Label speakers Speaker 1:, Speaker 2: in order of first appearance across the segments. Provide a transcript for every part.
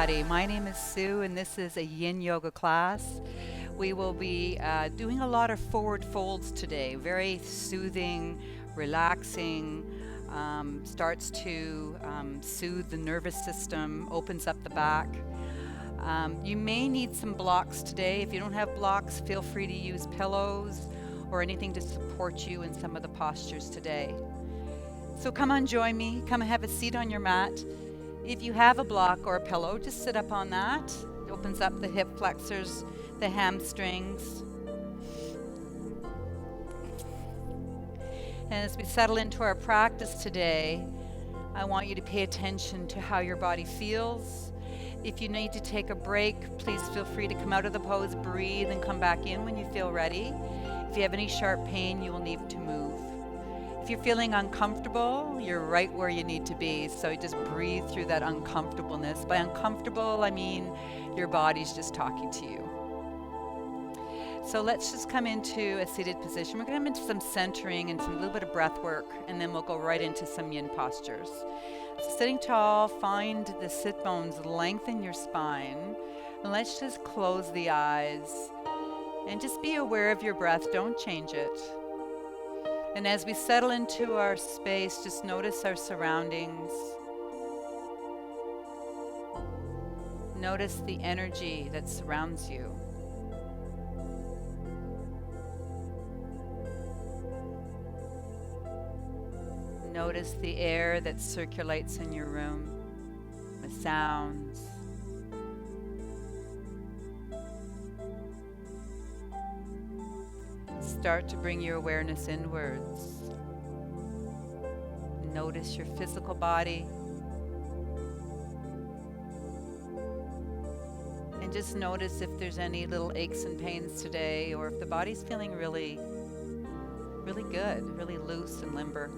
Speaker 1: everybody. My name is Sue, and this is a yin yoga class. We will be doing a lot of forward folds today. Very soothing, relaxing, starts to soothe the nervous system, opens up the back. You may need some blocks today. If you don't have blocks, feel free to use pillows or anything to support you in some of the postures today. So come on, join me. Come and have a seat on your mat. If you have a block or a pillow, just sit up on that. It opens up the hip flexors, the hamstrings. And as we settle into our practice today, I want you to pay attention to how your body feels. If you need to take a break, please feel free to come out of the pose, breathe, and come back in when you feel ready. If you have any sharp pain, you will need to move. If you're feeling uncomfortable, you're right where you need to be. So just breathe through that uncomfortableness. By uncomfortable, I mean your body's just talking to you. So let's just come into a seated position. We're going to come into some centering and some little bit of breath work, and then we'll go right into some yin postures. So sitting tall, find the sit bones, lengthen your spine, and let's just close the eyes and just be aware of your breath. Don't change it. And as we settle into our space, just notice our surroundings. Notice the energy that surrounds you. Notice the air that circulates in your room, the sounds. Start to bring your awareness inwards. Notice your physical body. And just notice if there's any little aches and pains today, or if the body's feeling really good, really loose and limber.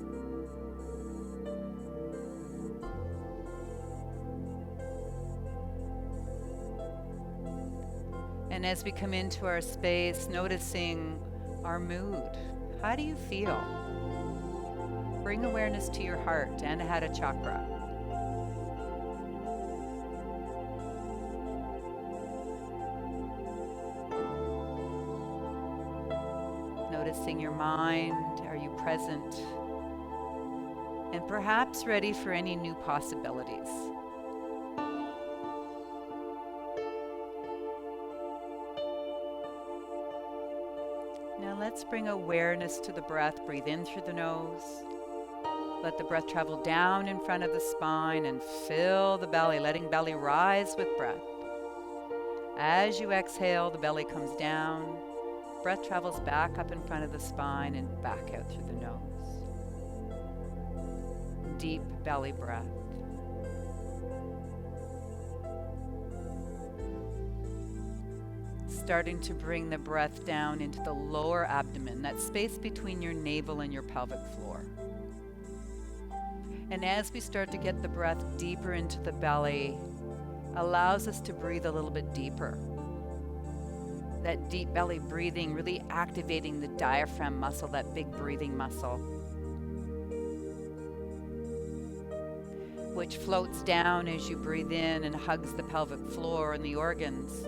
Speaker 1: And as we come into our space, noticing our mood. How do you feel? Bring awareness to your heart, Anahata chakra. Noticing your mind. Are you present? And perhaps ready for any new possibilities. Now let's bring awareness to the breath. Breathe in through the nose. Let the breath travel down in front of the spine and fill the belly, letting belly rise with breath. As you exhale, the belly comes down. Breath travels back up in front of the spine and back out through the nose. Deep belly breath. Starting to bring the breath down into the lower abdomen, that space between your navel and your pelvic floor. And as we start to get the breath deeper into the belly, allows us to breathe a little bit deeper. That deep belly breathing, really activating the diaphragm muscle, that big breathing muscle, which floats down as you breathe in and hugs the pelvic floor and the organs,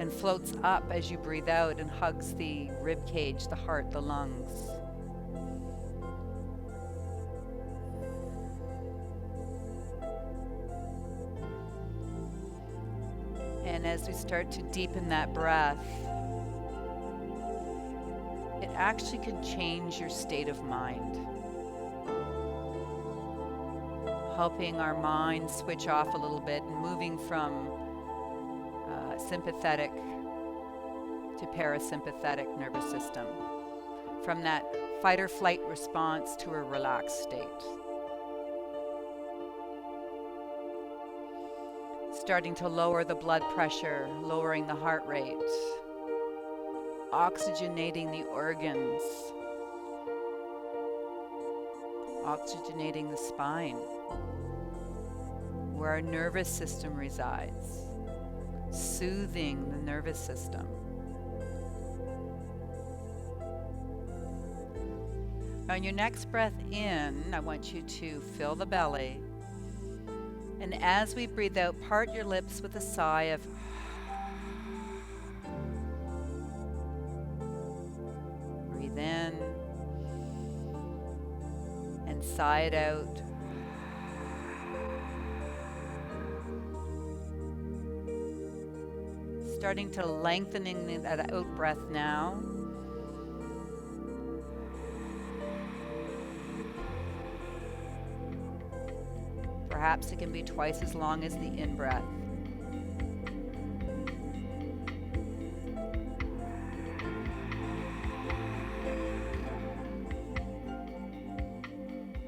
Speaker 1: and floats up as you breathe out and hugs the rib cage, the heart, the lungs. And as we start to deepen that breath, it actually can change your state of mind, helping our mind switch off a little bit and moving from sympathetic to parasympathetic nervous system, from that fight or flight response to a relaxed state. Starting to lower the blood pressure, lowering the heart rate, oxygenating the organs, oxygenating the spine, where our nervous system resides. Soothing the nervous system. On your next breath in, I want you to fill the belly And as we breathe out, part your lips with a sigh of breathe in and sigh it out. Starting to lengthening that out breath now. Perhaps it can be twice as long as the in-breath.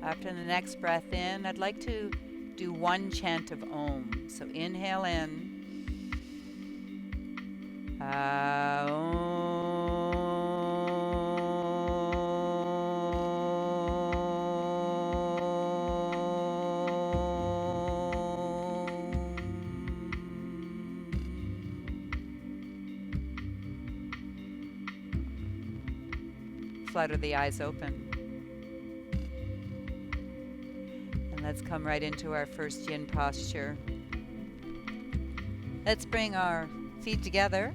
Speaker 1: After the next breath in, I'd like to do one chant of Om. So inhale in. Om. Flutter the eyes open. And let's come right into our first yin posture. Let's bring our feet together.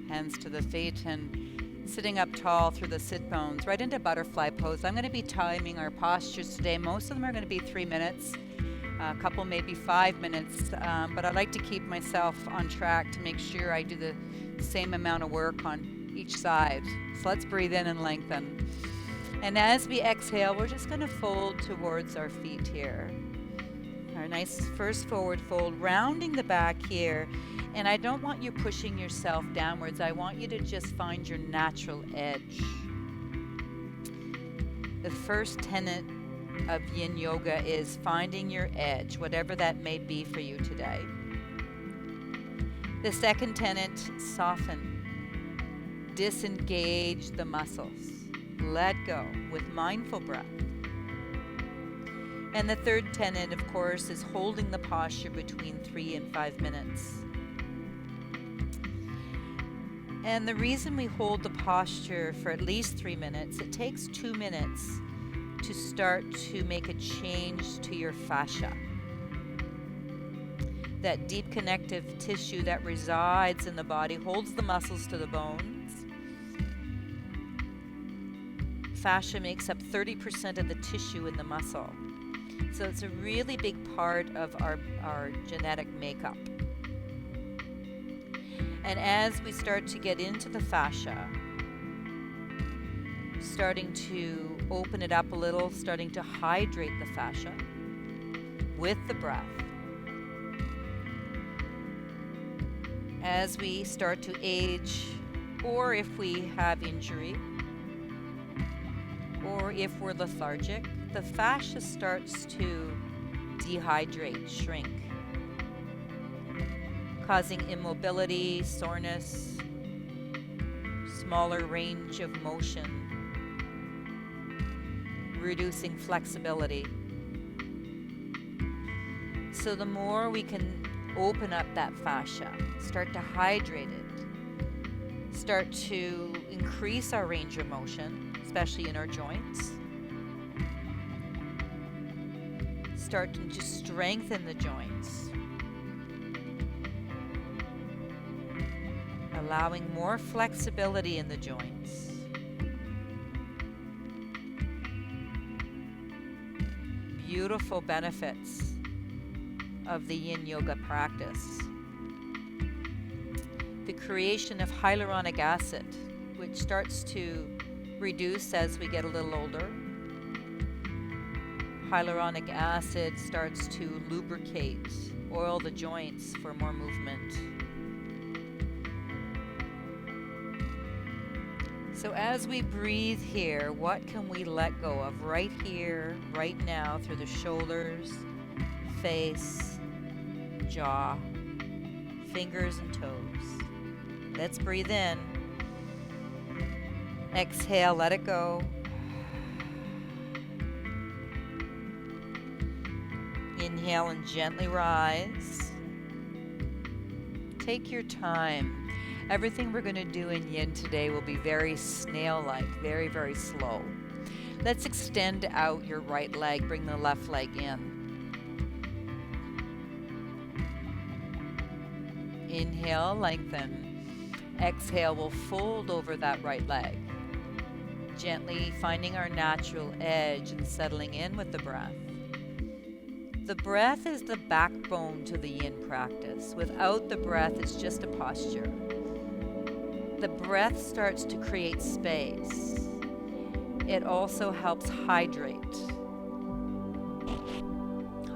Speaker 1: Hands to the feet and sitting up tall through the sit bones, right into butterfly pose. I'm going to be timing our postures today. Most of them are going to be 3 minutes. A couple maybe 5 minutes, but I like to keep myself on track to make sure I do the same amount of work on each side. So let's breathe in and lengthen. And as we exhale, we're just going to fold towards our feet here. Our nice first forward fold, rounding the back here. And I don't want you pushing yourself downwards. I want you to just find your natural edge. The first tenet of yin yoga is finding your edge, whatever that may be for you today. The second tenet, soften. Disengage the muscles. Let go with mindful breath. And the third tenet, of course, is holding the posture between 3 and 5 minutes. And the reason we hold the posture for at least 3 minutes, it takes 2 minutes to start to make a change to your fascia. That deep connective tissue that resides in the body holds the muscles to the bones. Fascia makes up 30% of the tissue in the muscle. So it's a really big part of our genetic makeup. And as we start to get into the fascia, starting to open it up a little, starting to hydrate the fascia with the breath. As we start to age, or if we have injury, or if we're lethargic, the fascia starts to dehydrate, shrink, causing immobility, soreness, smaller range of motion, reducing flexibility. So the more we can open up that fascia, start to hydrate it, start to increase our range of motion, especially in our joints. Start to just strengthen the joints. Allowing more flexibility in the joints. Beautiful benefits of the yin yoga practice. The creation of hyaluronic acid, which starts to reduce as we get a little older. Hyaluronic acid starts to lubricate, oil the joints for more movement. So as we breathe here, what can we let go of right here, right now, through the shoulders, face, jaw, fingers and toes? Let's breathe in. Exhale, let it go. Inhale and gently rise. Take your time. Everything we're going to do in yin today will be very snail-like, very, very slow. Let's extend out your right leg, bring the left leg in. Inhale, lengthen. Exhale, we'll fold over that right leg. Gently finding our natural edge and settling in with the breath. The breath is the backbone to the yin practice. Without the breath, it's just a posture. The breath starts to create space. It also helps hydrate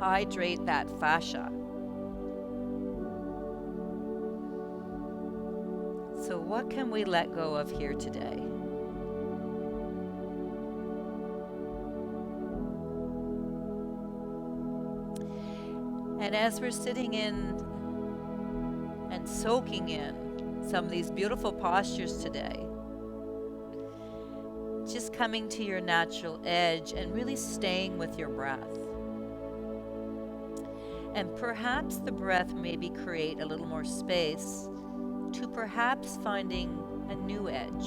Speaker 1: that fascia. So what can we let go of here today? And as we're sitting in and soaking in some of these beautiful postures today, just coming to your natural edge and really staying with your breath. And perhaps the breath maybe create a little more space to perhaps finding a new edge,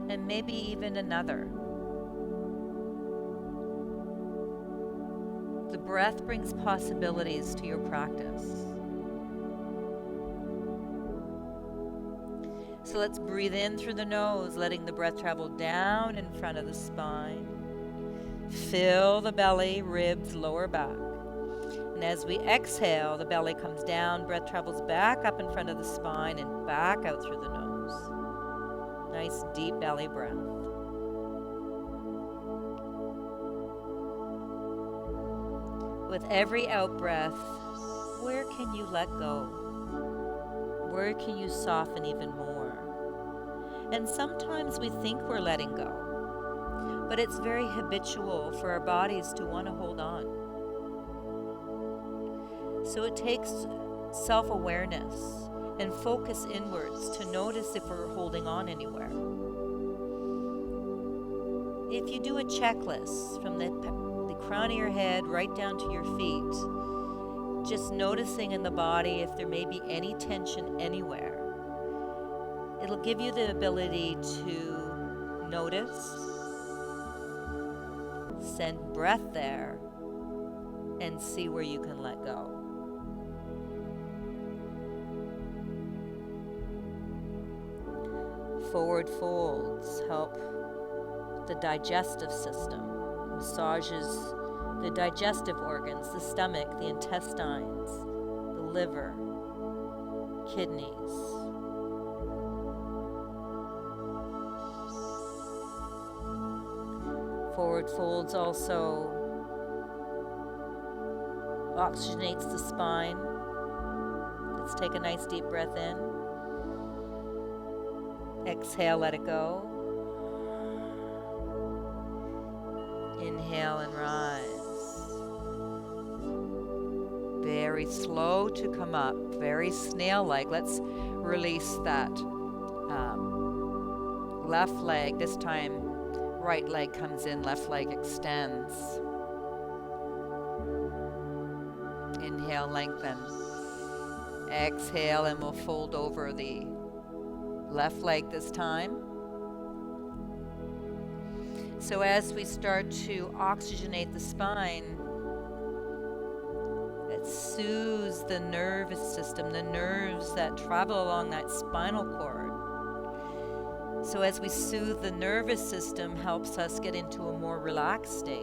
Speaker 1: and maybe even another. The breath brings possibilities to your practice. So let's breathe in through the nose, letting the breath travel down in front of the spine. Fill the belly, ribs, lower back. And as we exhale, the belly comes down, breath travels back up in front of the spine and back out through the nose. Nice deep belly breath. With every out breath, where can you let go? Where can you soften even more? And sometimes we think we're letting go, but it's very habitual for our bodies to want to hold on. So it takes self-awareness and focus inwards to notice if we're holding on anywhere. If you do a checklist from the crown of your head right down to your feet, just noticing in the body if there may be any tension anywhere, it'll give you the ability to notice, send breath there, and see where you can let go. Forward folds help the digestive system, massages the digestive organs, the stomach, the intestines, the liver, kidneys. Forward folds also oxygenates the spine. Let's take a nice deep breath in. Exhale, let it go. Inhale and rise. Very slow to come up, very snail-like. Let's release that left leg. This time, right leg comes in, left leg extends. Inhale, lengthen. Exhale, and we'll fold over the left leg this time. So as we start to oxygenate the spine, it soothes the nervous system, the nerves that travel along that spinal cord. So as we soothe the nervous system, helps us get into a more relaxed state.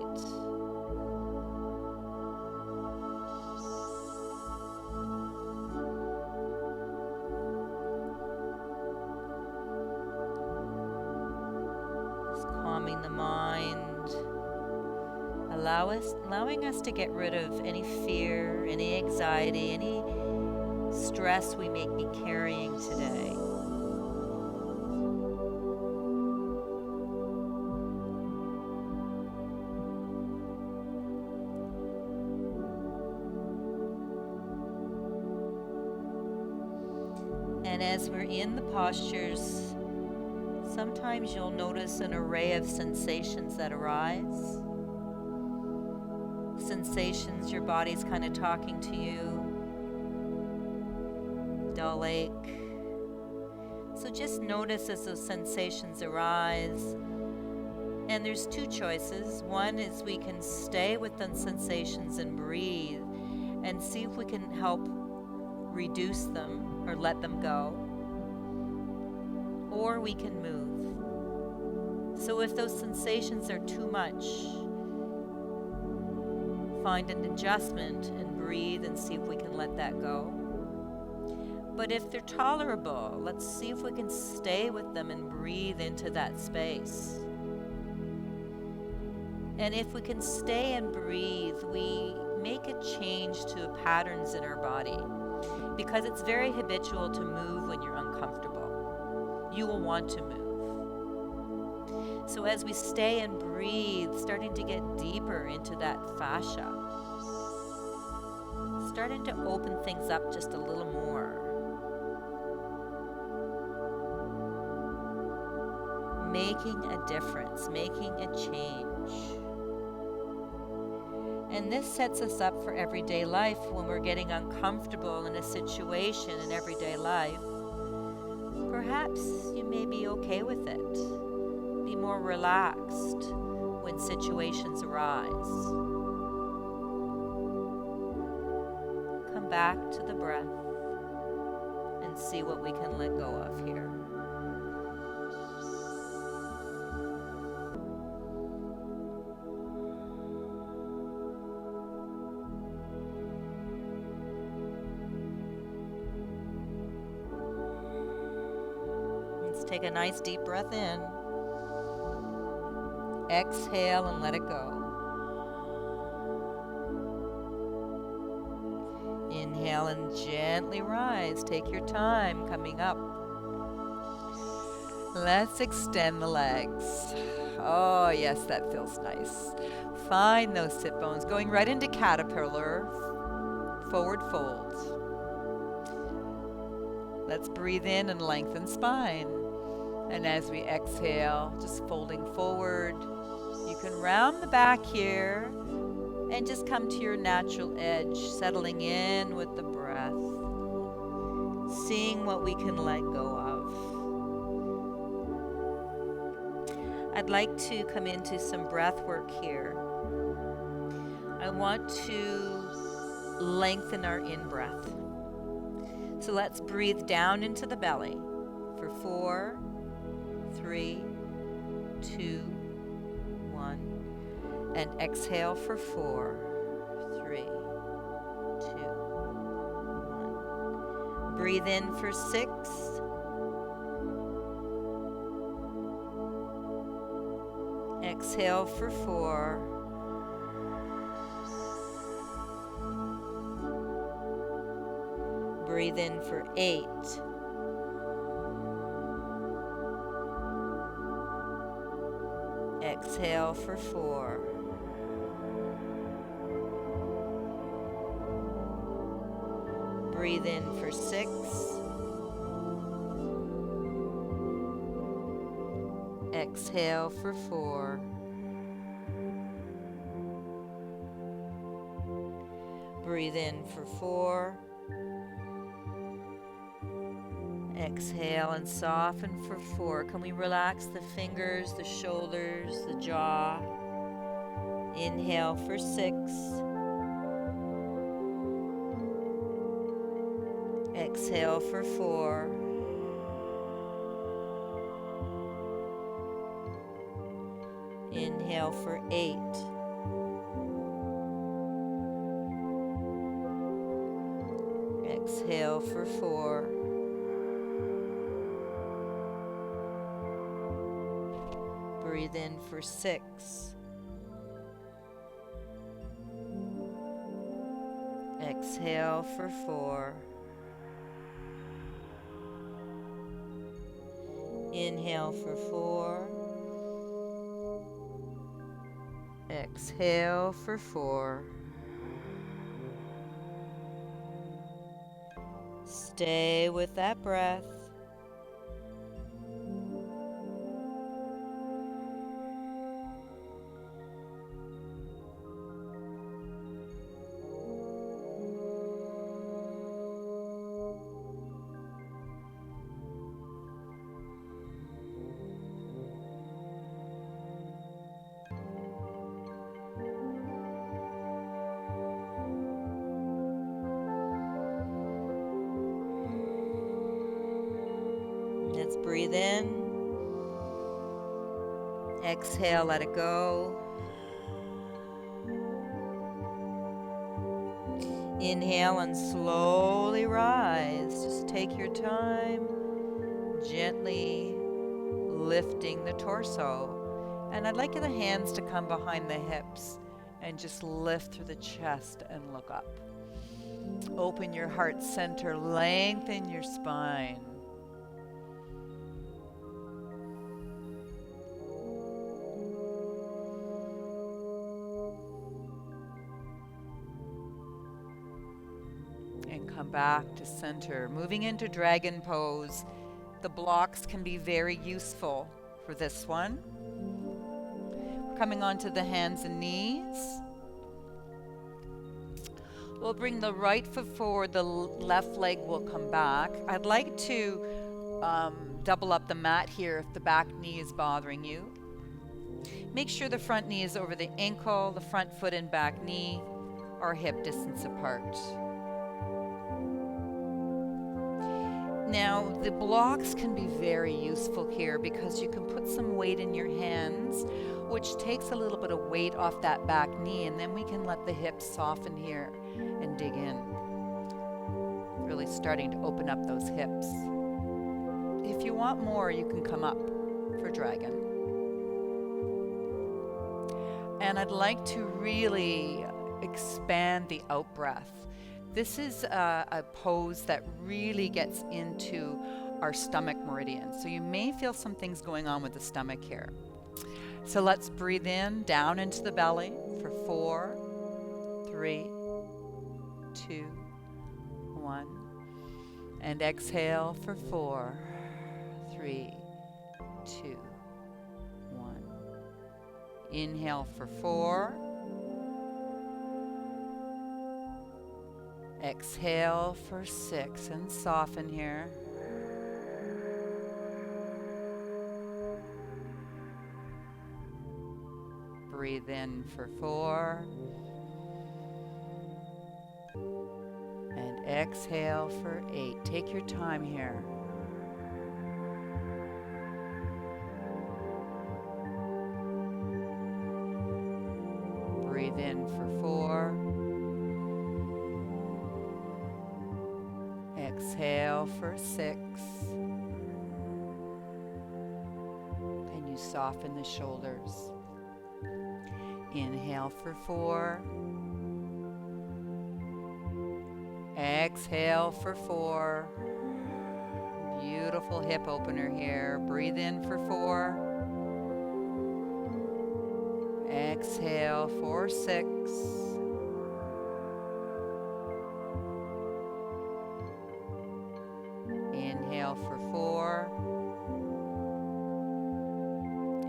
Speaker 1: Calming the mind, allowing us to get rid of any fear, any anxiety, any stress we may be carrying today. And as we're in the postures, sometimes you'll notice an array of sensations that arise. Sensations, your body's kind of talking to you. Dull ache. So just notice as those sensations arise, And there's two choices. One is we can stay with the sensations and breathe and see if we can help reduce them or let them go. Or we can move. So if those sensations are too much, find an adjustment and breathe and see if we can let that go. But if they're tolerable, let's see if we can stay with them and breathe into that space. And if we can stay and breathe, we make a change to patterns in our body, because it's very habitual to move when you're uncomfortable. You will want to move. So as we stay and breathe, starting to get deeper into that fascia, starting to open things up just a little more. Making a difference, making a change. And this sets us up for everyday life when we're getting uncomfortable in a situation in everyday life. Perhaps you may be okay with it. Be more relaxed when situations arise. Come back to the breath and see what we can let go of here. Take a nice deep breath in. Exhale and let it go. Inhale and gently rise. Take your time coming up. Let's extend the legs. Oh, yes, that feels nice. Find those sit bones going right into caterpillar, forward fold. Let's breathe in and lengthen spine. And as we exhale, just folding forward, you can round the back here and just come to your natural edge, settling in with the breath, seeing what we can let go of. I'd like to come into some breath work here. I want to lengthen our in-breath. So let's breathe down into the belly for 4, 3, 2, 1, and exhale for 4, 3, 2, 1. Breathe in for 6, exhale for 4, breathe in for 8, exhale for 4. Breathe in for 6. Exhale for 4. Breathe in for 4. Exhale and soften for 4. Can we relax the fingers, the shoulders, the jaw? Inhale for 6. Exhale for 4. Inhale for 8. Exhale for 4. Breathe in for 6. Exhale for 4. Inhale for 4. Exhale for 4. Stay with that breath. Let's breathe in. Exhale, let it go. Inhale and slowly rise. Just take your time, gently lifting the torso. And I'd like the hands to come behind the hips and just lift through the chest and look up. Open your heart center, lengthen your spine. And come back to center. Moving into dragon pose. The blocks can be very useful for this one. Coming onto the hands and knees. We'll bring the right foot forward, the left leg will come back. I'd like to double up the mat here if the back knee is bothering you. Make sure the front knee is over the ankle, the front foot and back knee are hip distance apart. Now, the blocks can be very useful here because you can put some weight in your hands, which takes a little bit of weight off that back knee, and then we can let the hips soften here and dig in. Really starting to open up those hips. If you want more, you can come up for dragon. And I'd like to really expand the out breath. This is a pose that really gets into our stomach meridian. So you may feel some things going on with the stomach here. So let's breathe in, down into the belly for 4, 3, 2, 1. And exhale for 4, 3, 2, 1. Inhale for 4. Exhale for 6 and soften here. Breathe in for 4. And exhale for 8. Take your time here. Breathe in for 4. Exhale for 6. And you soften the shoulders. Inhale for 4. Exhale for 4. Beautiful hip opener here. Breathe in for 4. Exhale for 6. Inhale for 4.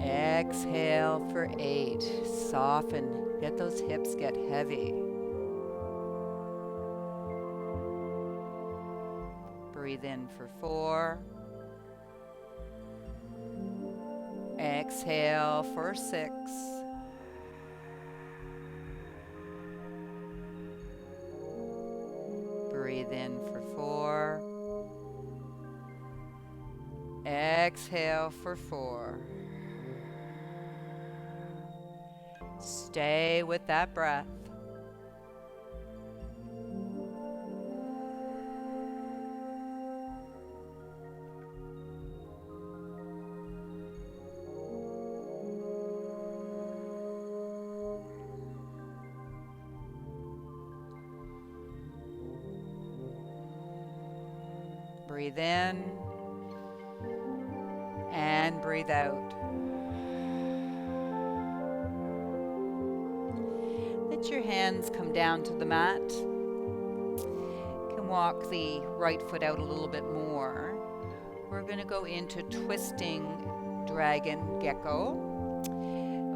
Speaker 1: Exhale for 8. Soften. Let those hips get heavy. Breathe in for 4. Exhale for 6. Breathe in for 4. Exhale for 4. Stay with that breath. Breathe in and breathe out. Let your hands come down to the mat. You can walk the right foot out a little bit more. We're going to go into twisting dragon gecko.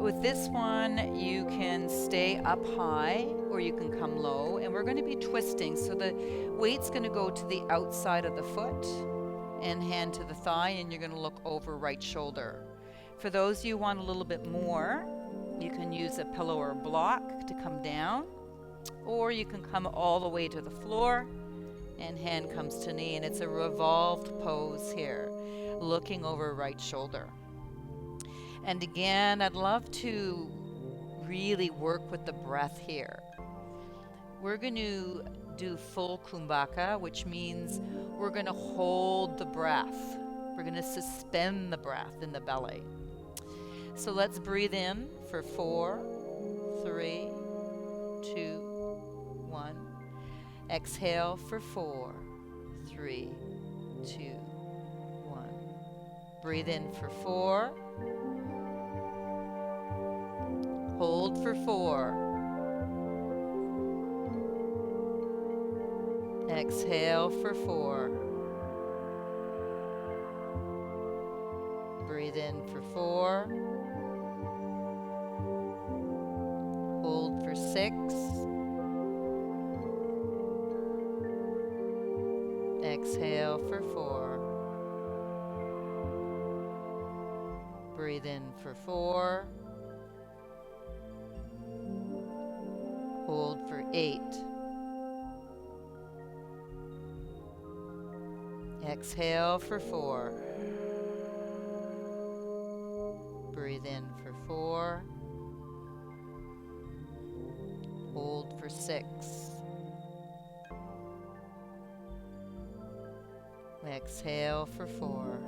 Speaker 1: With this one, you can stay up high or you can come low, and we're going to be twisting. So the weight's going to go to the outside of the foot and hand to the thigh, and you're going to look over right shoulder. For those of you who want a little bit more, you can use a pillow or a block to come down, or you can come all the way to the floor and hand comes to knee, and it's a revolved pose here. looking over right shoulder. And again, I'd love to really work with the breath here. We're going to do full kumbhaka, which means we're going to hold the breath. We're going to suspend the breath in the belly. So let's breathe in for 4, 3, 2, 1. Exhale for 4, 3, 2, 1. Breathe in for 4. Hold for 4. Exhale for 4. Breathe in for 4. Hold for 6. Exhale for 4. Breathe in for 4. Hold for 8. Exhale for 4. Breathe in for 4. Hold for 6. Exhale for 4.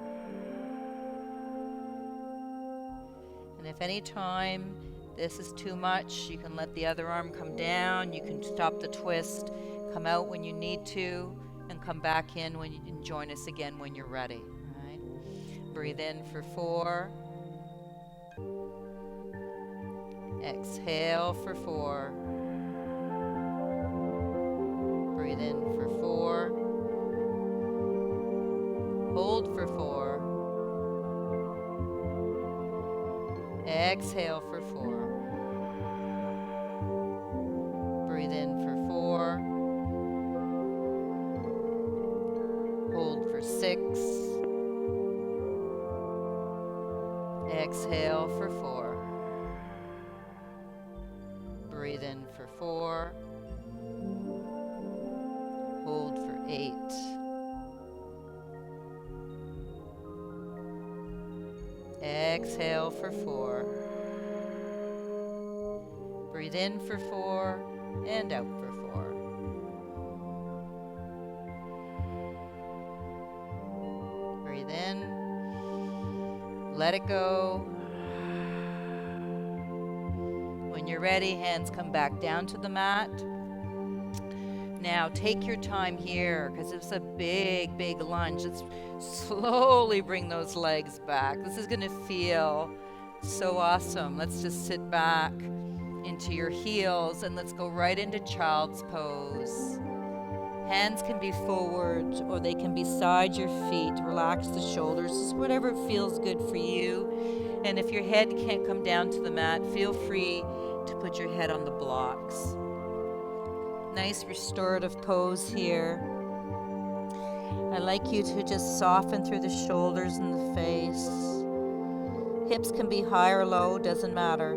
Speaker 1: And if any time this is too much, you can let the other arm come down. You can stop the twist, come out when you need to, and come back in when you can join us again when you're ready. All right? Breathe in for 4. Exhale for 4. Breathe in for 4. Hold for 4. Exhale for 4. Breathe in for 4. Hold for 6. Exhale for 4. Breathe in for 4. Hold for 8. Exhale for 4. Breathe in for 4 and out for 4. Breathe in. Let it go. When you're ready, hands come back down to the mat. Now take your time here, because it's a big, big lunge. Let's slowly bring those legs back. This is going to feel so awesome. Let's just sit back into your heels and let's go right into child's pose. Hands can be forward or they can be side your feet. Relax the shoulders, just whatever feels good for you. And if your head can't come down to the mat, feel free to put your head on the blocks. Nice restorative pose here. I'd like you to just soften through the shoulders and the face. Hips can be high or low, doesn't matter.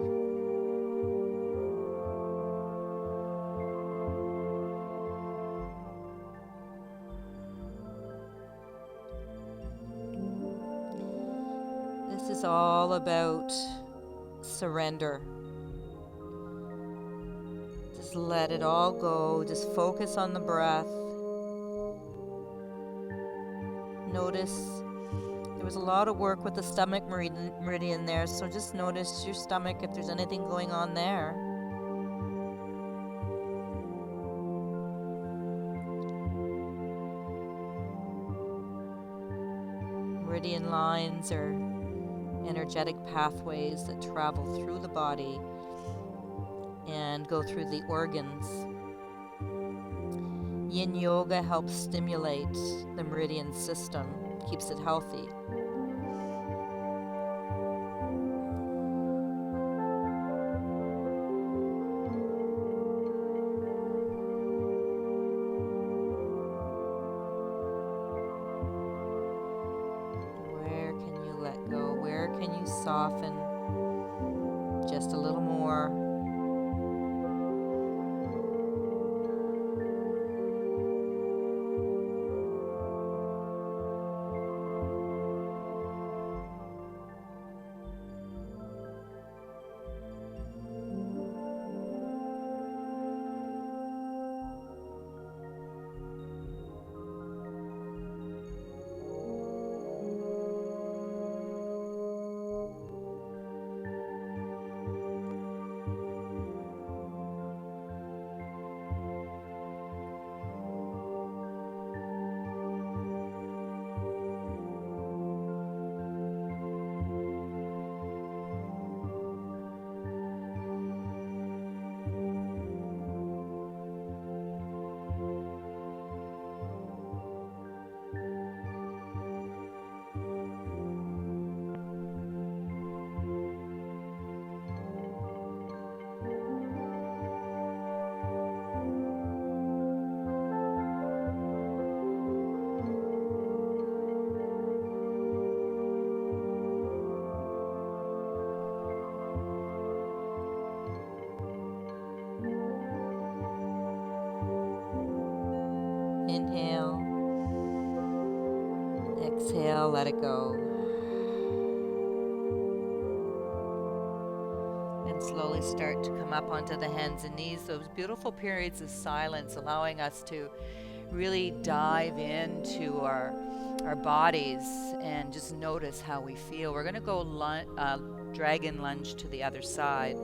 Speaker 1: This is all about surrender. Just let it all go. Just focus on the breath. Notice there was a lot of work with the stomach meridian there, so just notice your stomach if there's anything going on there. Meridian lines are energetic pathways that travel through the body and go through the organs. Yin yoga helps stimulate the meridian system, keeps it healthy. Where can you let go? Where can you soften just a little more? Inhale. Exhale, let it go. And slowly start to come up onto the hands and knees. Those beautiful periods of silence, allowing us to really dive into our bodies and just notice how we feel. We're going to go dragon lunge to the other side.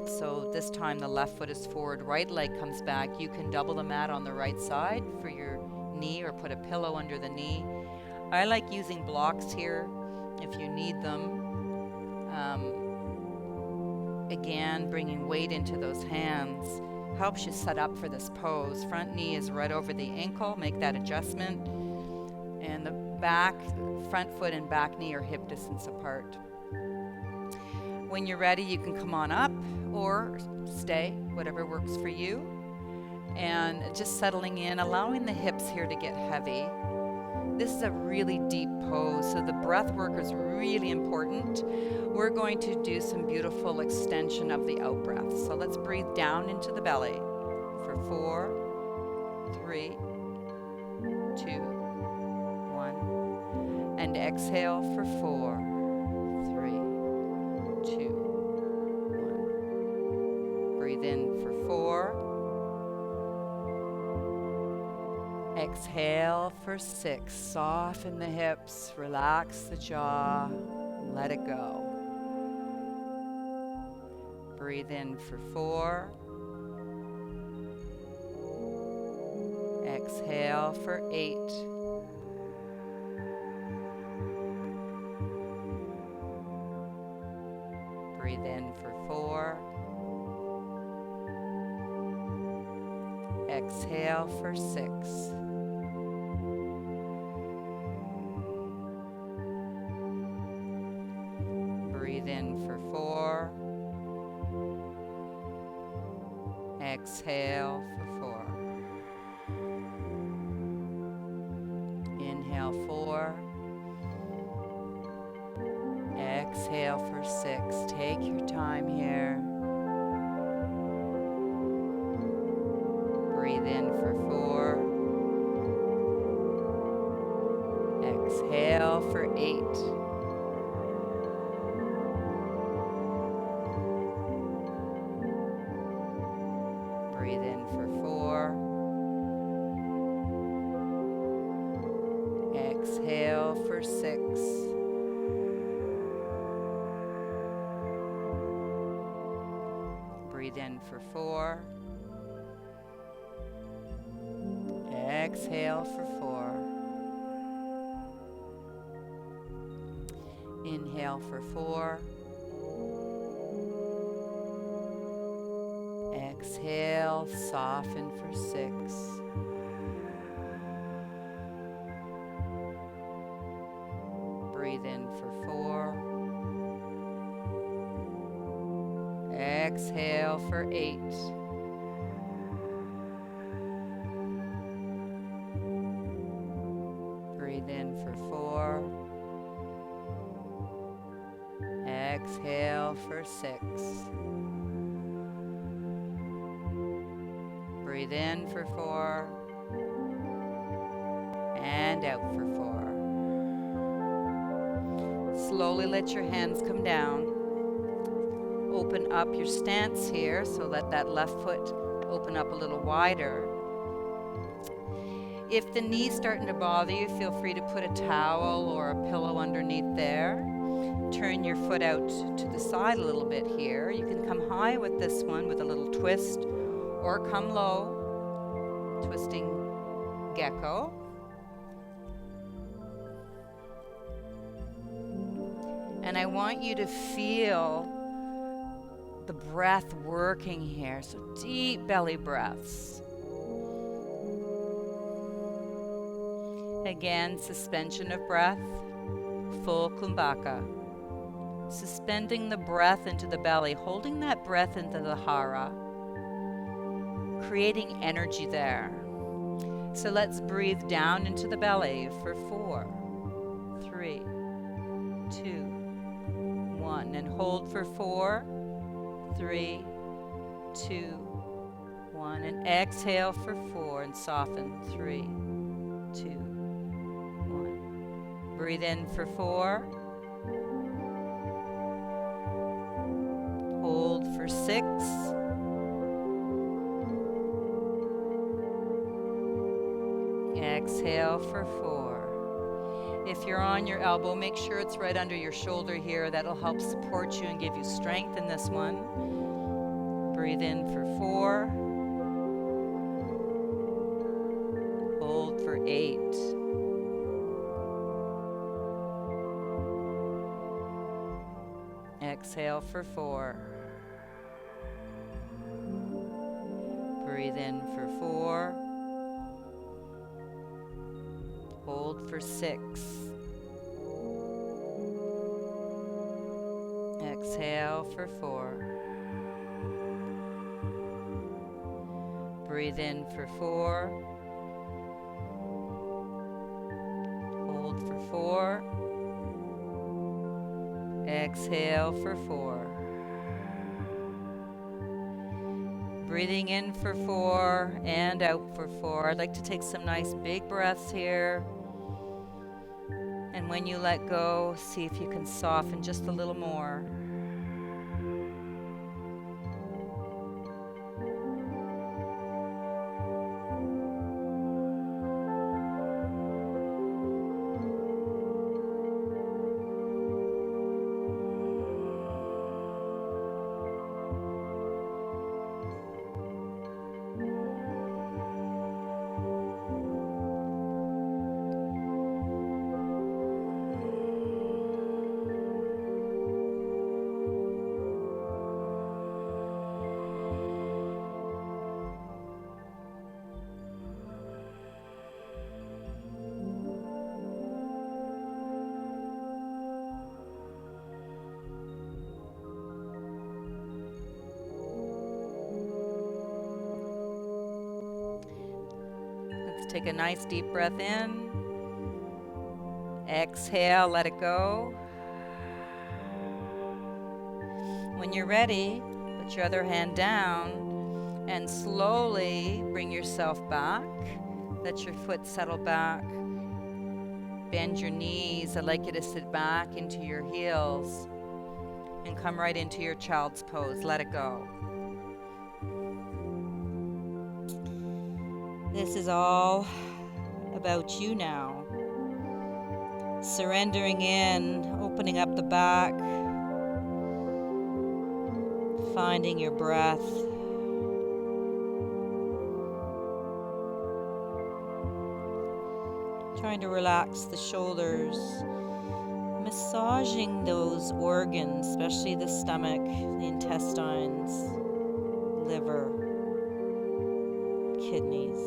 Speaker 1: So this time the left foot is forward, right leg comes back. You can double the mat on the right side for your knee or put a pillow under the knee. I like using blocks here if you need them. Again, bringing weight into those hands helps you set up for this pose. Front knee is right over the ankle, make that adjustment. And the front foot and back knee are hip distance apart. When you're ready, you can come on up or stay, whatever works for you. And just settling in, allowing the hips here to get heavy. This is a really deep pose, so the breath work is really important. We're going to do some beautiful extension of the out breath. So let's breathe down into the belly for 4, 3, 2, 1. And exhale for 4, 3, 2, 1. Breathe in for 4. Exhale for 6. Soften the hips, relax the jaw, let it go. Breathe in for 4. Exhale for 8. Breathe in for 4. Exhale for 6. Breathe in for 4. Exhale for 4. Inhale 4. Exhale for 6. Take your time here. Breathe in for 4. Exhale for 8. Breathe in for 4. Exhale for 6. Breathe in for 4. Exhale for 4. Inhale for 4. Exhale, soften for 6. Breathe in for 4. Exhale for 8. Breathe in for 4. Exhale for 6. Breathe in for 4. And out for 4. Slowly let your hands come down. Open up your stance here, so let that left foot open up a little wider. If the knee's starting to bother you, feel free to put a towel or a pillow underneath there. Turn your foot out to the side a little bit here. You can come high with this one with a little twist, or come low, twisting gecko. And I want you to feel the breath working here. So deep belly breaths. Again, suspension of breath, full kumbhaka. Suspending the breath into the belly, holding that breath into the hara, creating energy there. So let's breathe down into the belly for 4, 3, 2, 1, and hold for 4, 3, 2, 1, And exhale for 4 and soften. 3, 2, 1. Breathe in for 4. Hold for 6. Exhale for 4. If you're on your elbow, make sure it's right under your shoulder here. That'll help support you and give you strength in this one. Breathe in for 4. Hold for 8. Exhale for 4. Breathe in for 4. Hold for 6. Exhale for 4. Breathe in for 4. Hold for 4. Exhale for 4. Breathing in for 4 and out for 4. I'd like to take some nice big breaths here. And when you let go, see if you can soften just a little more. Take a nice deep breath in. Exhale, let it go. When you're ready, put your other hand down and slowly bring yourself back. Let your foot settle back. Bend your knees. I'd like you to sit back into your heels and come right into your child's pose. Let it go. This is all about you now. Surrendering in, opening up the back, finding your breath. Trying to relax the shoulders, massaging those organs, especially the stomach, the intestines, liver, kidneys.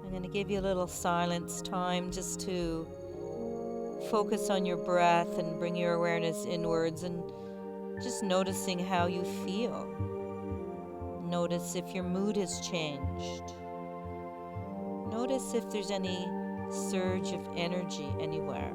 Speaker 1: I'm going to give you a little silence time just to focus on your breath and bring your awareness inwards and just noticing how you feel. Notice if your mood has changed. Notice if there's any surge of energy anywhere.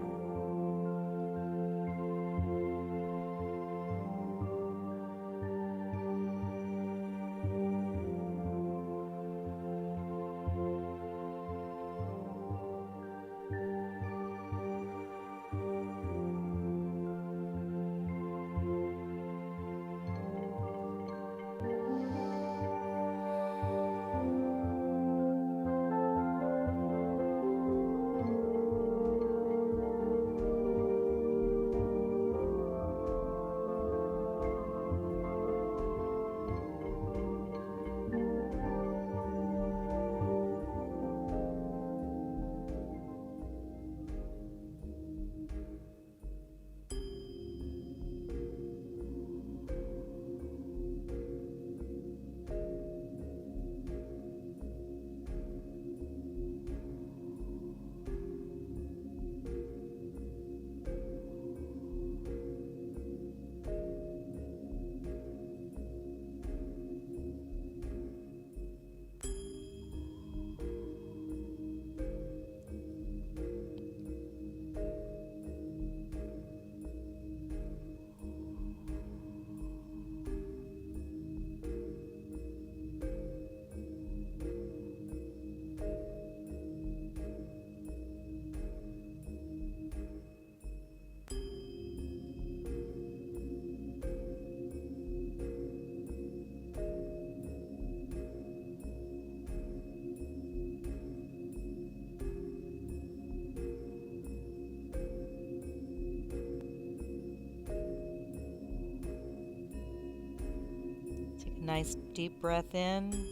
Speaker 1: nice deep breath in.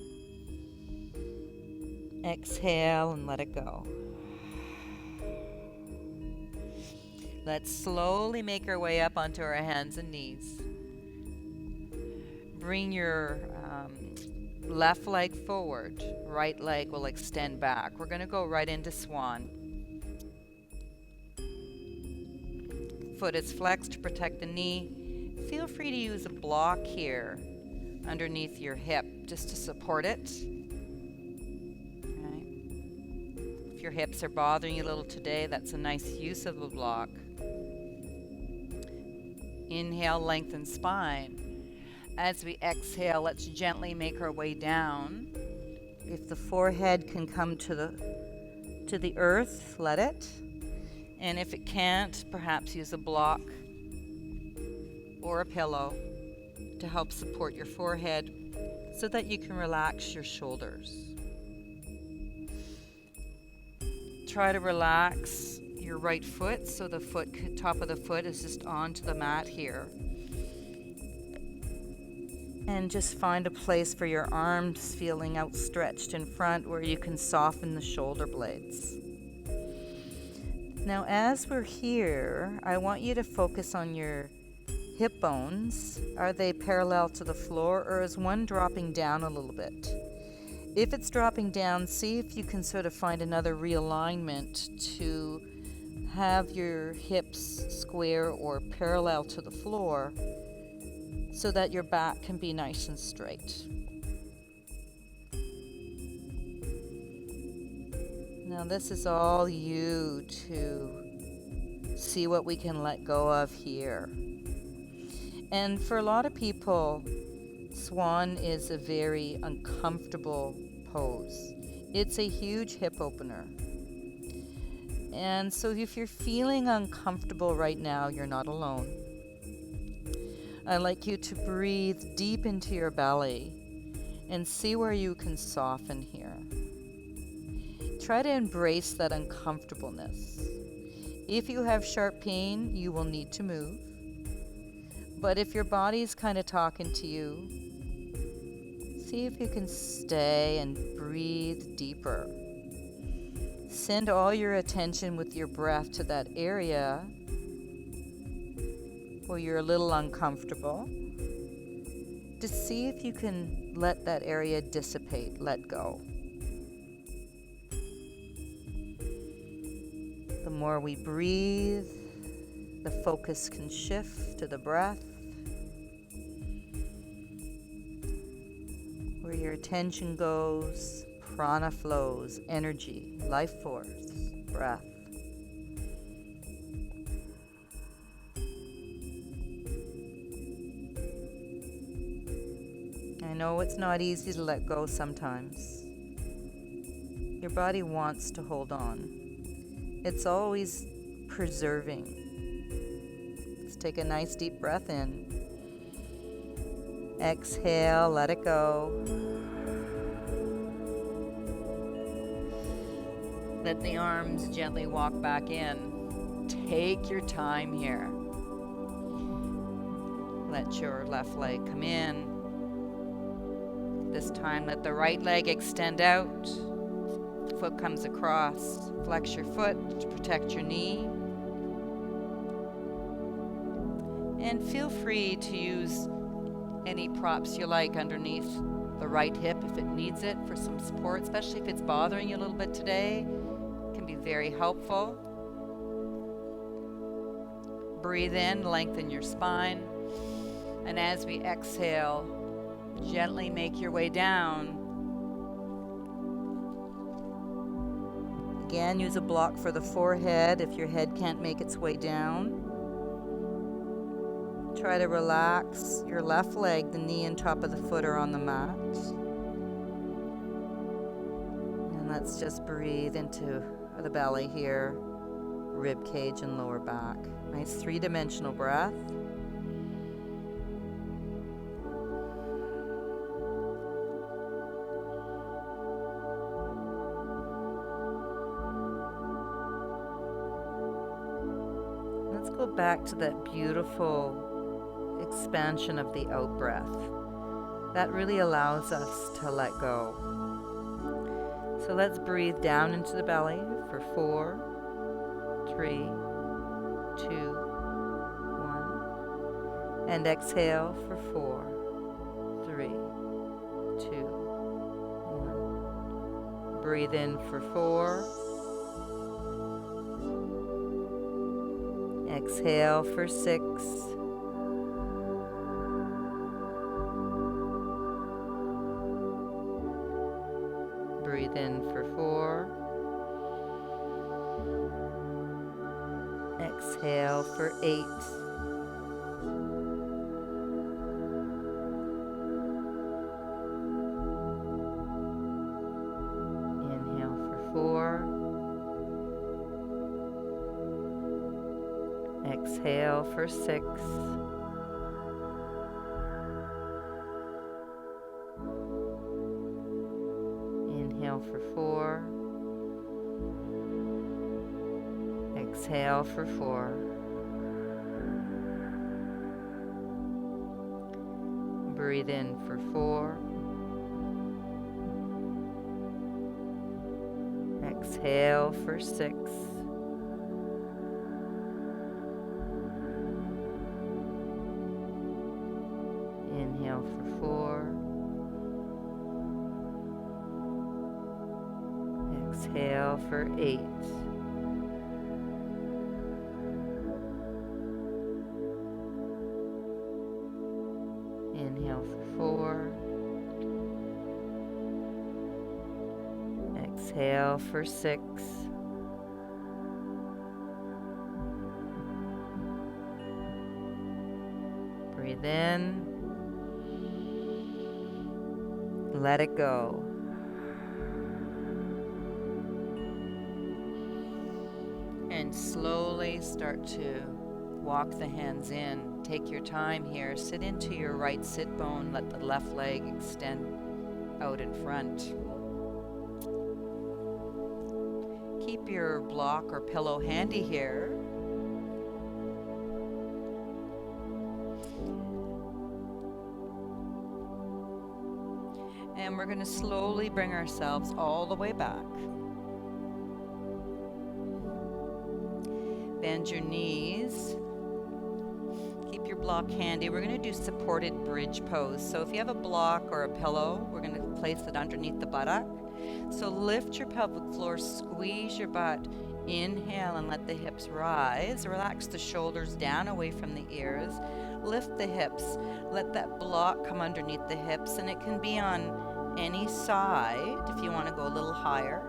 Speaker 1: Exhale and let it go. Let's slowly make our way up onto our hands and knees. Bring your left leg forward. Right leg will extend back. We're going to go right into swan. Foot is flexed to protect the knee. Feel free to use a block here underneath your hip just to support it. Okay. If your hips are bothering you a little today, that's a nice use of a block. Inhale, lengthen spine. As we exhale, let's gently make our way down. If the forehead can come to the earth, let it. And if it can't, perhaps use a block or a pillow to help support your forehead so that you can relax your shoulders. Try to relax your right foot so the top of the foot is just onto the mat here. And just find a place for your arms feeling outstretched in front where you can soften the shoulder blades. Now, as we're here, I want you to focus on your hip bones. Are they parallel to the floor, or is one dropping down a little bit? If it's dropping down, see if you can sort of find another realignment to have your hips square or parallel to the floor so that your back can be nice and straight. Now this is all you to see what we can let go of here. And for a lot of people, swan is a very uncomfortable pose. It's a huge hip opener. And so if you're feeling uncomfortable right now, you're not alone. I'd like you to breathe deep into your belly and see where you can soften here. Try to embrace that uncomfortableness. If you have sharp pain, you will need to move. But if your body's kind of talking to you, see if you can stay and breathe deeper. Send all your attention with your breath to that area where you're a little uncomfortable. To see if you can let that area dissipate, let go. The more we breathe, the focus can shift to the breath. Where your attention goes, prana flows, energy, life force, breath. I know it's not easy to let go sometimes. Your body wants to hold on. It's always preserving. Let's take a nice deep breath in. Exhale, let it go. Let the arms gently walk back in. Take your time here. Let your left leg come in. This time, let the right leg extend out. Foot comes across. Flex your foot to protect your knee. And feel free to use any props you like underneath the right hip if it needs it for some support, especially if it's bothering you a little bit today. It can be very helpful. Breathe in, lengthen your spine. And as we exhale, gently make your way down. Again, use a block for the forehead if your head can't make its way down. Try to relax your left leg, the knee and top of the foot are on the mat. And let's just breathe into the belly here, rib cage and lower back. Nice three-dimensional breath. Let's go back to that beautiful expansion of the out breath. that really allows us to let go. So let's breathe down into the belly for 4, 3, 2, 1. And exhale for 4, 3, 2, 1. Breathe in for 4. Exhale for 6. Breathe in for 4. Exhale for 8. Inhale for 4. Exhale for 6. Inhale for 4. Exhale for 4. Breathe in for 4. Exhale for 6. Inhale for 4. Exhale for 8. Inhale for 4. Exhale for 6. Breathe in. Let it go. And slowly start to walk the hands in. Take your time here. Sit into your right sit bone. Let the left leg extend out in front. Keep your block or pillow handy here. And we're going to slowly bring ourselves all the way back. Bend your knees. Keep your block handy. We're going to do supported bridge pose. So if you have a block or a pillow, we're going to place it underneath the buttock. So lift your pelvic floor, squeeze your butt. Inhale and let the hips rise. Relax the shoulders down away from the ears. Lift the hips. Let that block come underneath the hips, and it can be on any side if you want to go a little higher.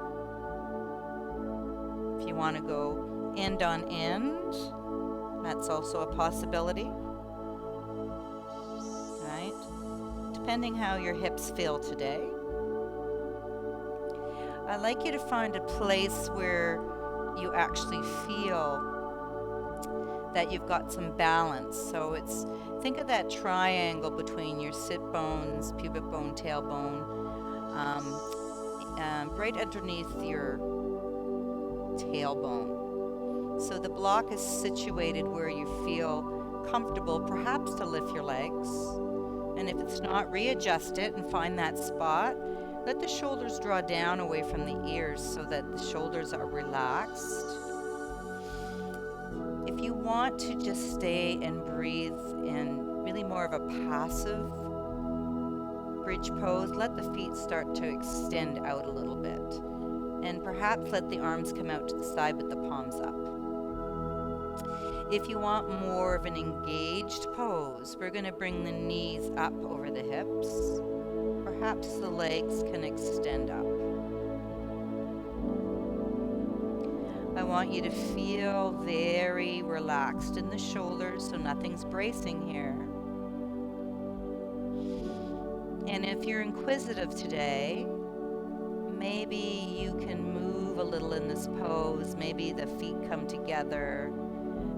Speaker 1: If you want to go end on end, that's also a possibility. Right? Depending how your hips feel today. I'd like you to find a place where you actually feel that you've got some balance. So think of that triangle between your sit bones, pubic bone, tailbone, right underneath your tailbone. So the block is situated where you feel comfortable, perhaps to lift your legs. And if it's not, readjust it and find that spot. Let the shoulders draw down away from the ears so that the shoulders are relaxed. If you want to just stay and breathe in really more of a passive bridge pose, let the feet start to extend out a little bit. And perhaps let the arms come out to the side with the palms up. If you want more of an engaged pose, we're going to bring the knees up over the hips. Perhaps the legs can extend up. I want you to feel very relaxed in the shoulders, so nothing's bracing here. And if you're inquisitive today, maybe you can move a little in this pose. Maybe the feet come together.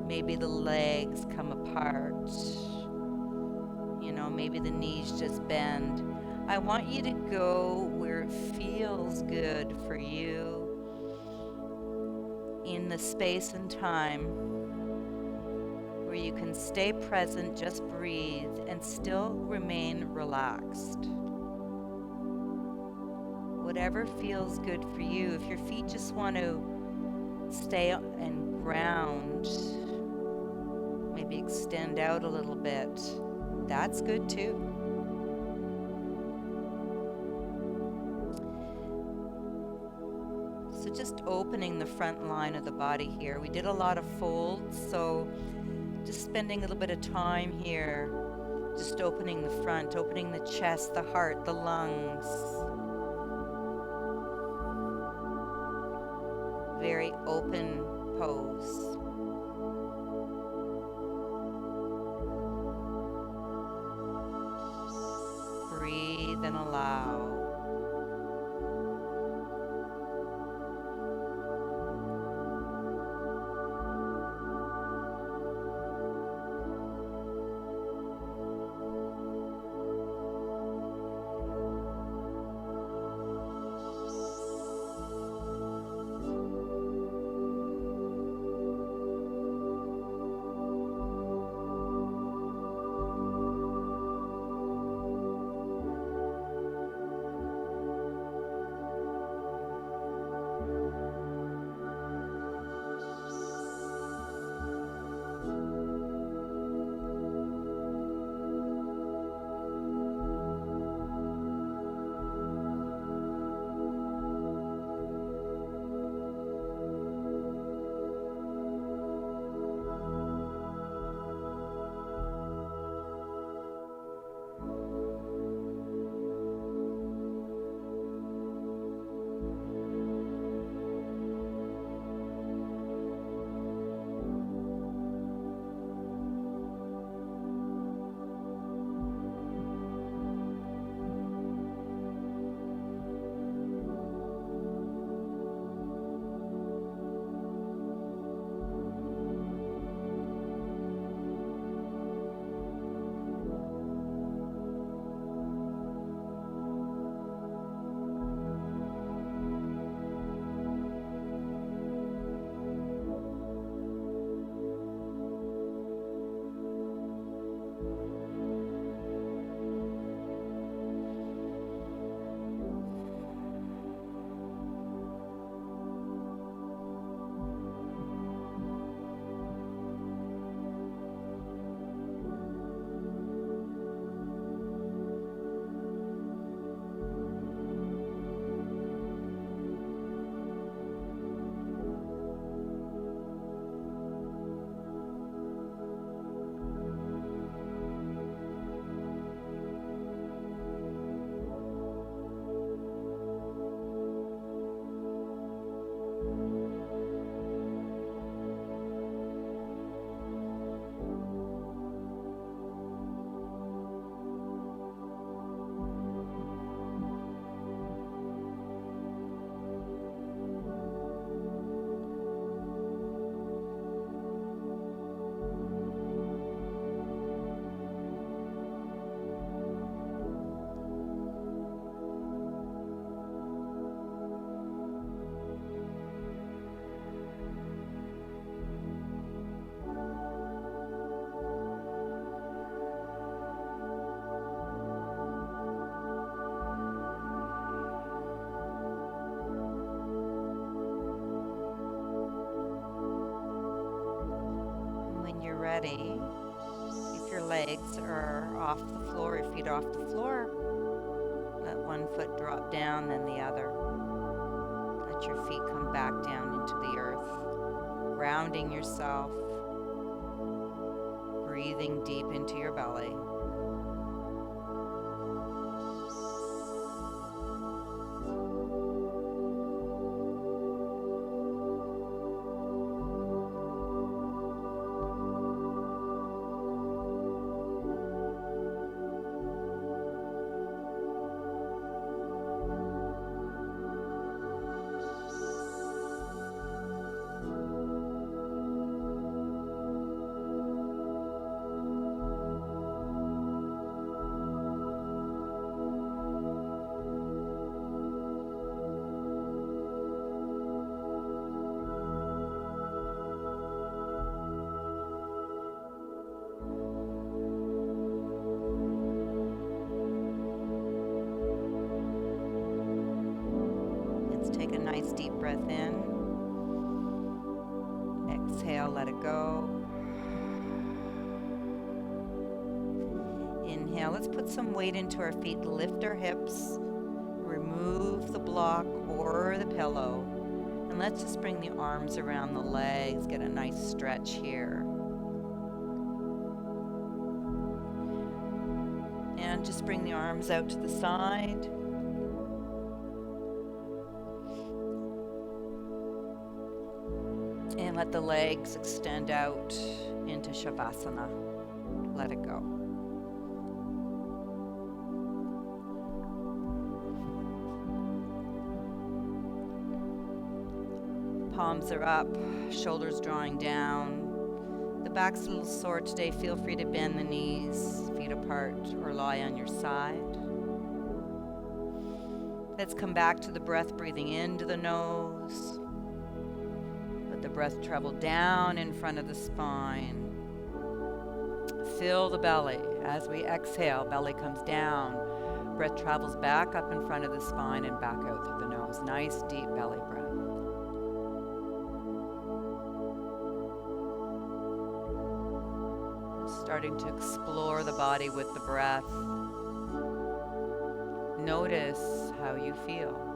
Speaker 1: Maybe the legs come apart. Maybe the knees just bend. I want you to go where it feels good for you in the space and time where you can stay present, just breathe, and still remain relaxed. Whatever feels good for you. If your feet just want to stay and ground, maybe extend out a little bit, that's good too. So just opening the front line of the body here. We did a lot of folds, so just spending a little bit of time here, just opening the front, opening the chest, the heart, the lungs. Very open pose. Breathe and allow. Ready, if your legs are off the floor, your feet are off the floor, let one foot drop down, then the other. Let your feet come back down into the earth, grounding yourself, breathing deep into your belly. Nice deep breath in. Exhale, let it go. Inhale, let's put some weight into our feet, lift our hips, remove the block or the pillow, and let's just bring the arms around the legs, get a nice stretch here. And just bring the arms out to the side. And let the legs extend out into Shavasana. Let it go. Palms are up, shoulders drawing down. The back's a little sore today. Feel free to bend the knees, feet apart, or lie on your side. Let's come back to the breath, breathing into the nose. Let the breath travel down in front of the spine. Fill the belly. As we exhale, belly comes down. Breath travels back up in front of the spine and back out through the nose. Nice deep belly breath. Starting to explore the body with the breath. Notice how you feel.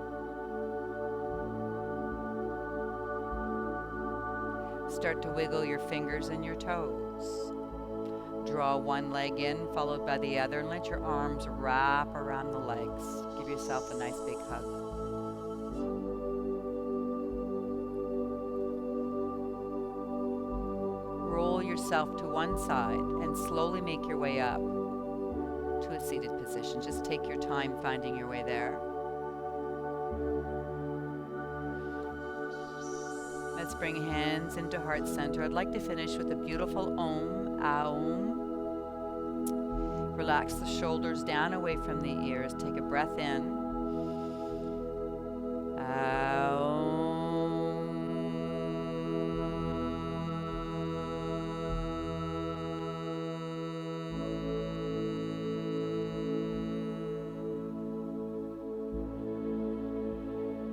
Speaker 1: Start to wiggle your fingers and your toes. Draw one leg in, followed by the other, and let your arms wrap around the legs. Give yourself a nice big hug. Roll yourself to one side and slowly make your way up to a seated position. Just take your time finding your way there. Let's bring hands into heart center. I'd like to finish with a beautiful Om, Aum. Relax the shoulders down away from the ears. Take a breath in.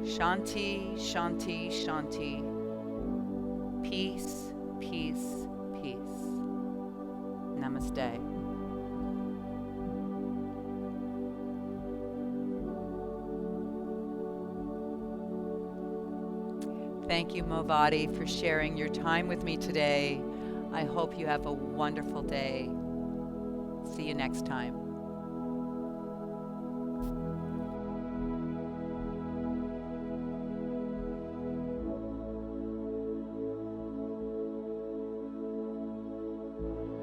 Speaker 1: Shanti, Shanti, Shanti. Peace, peace, peace. Namaste. Thank you, MOVATI, for sharing your time with me today. I hope you have a wonderful day. See you next time.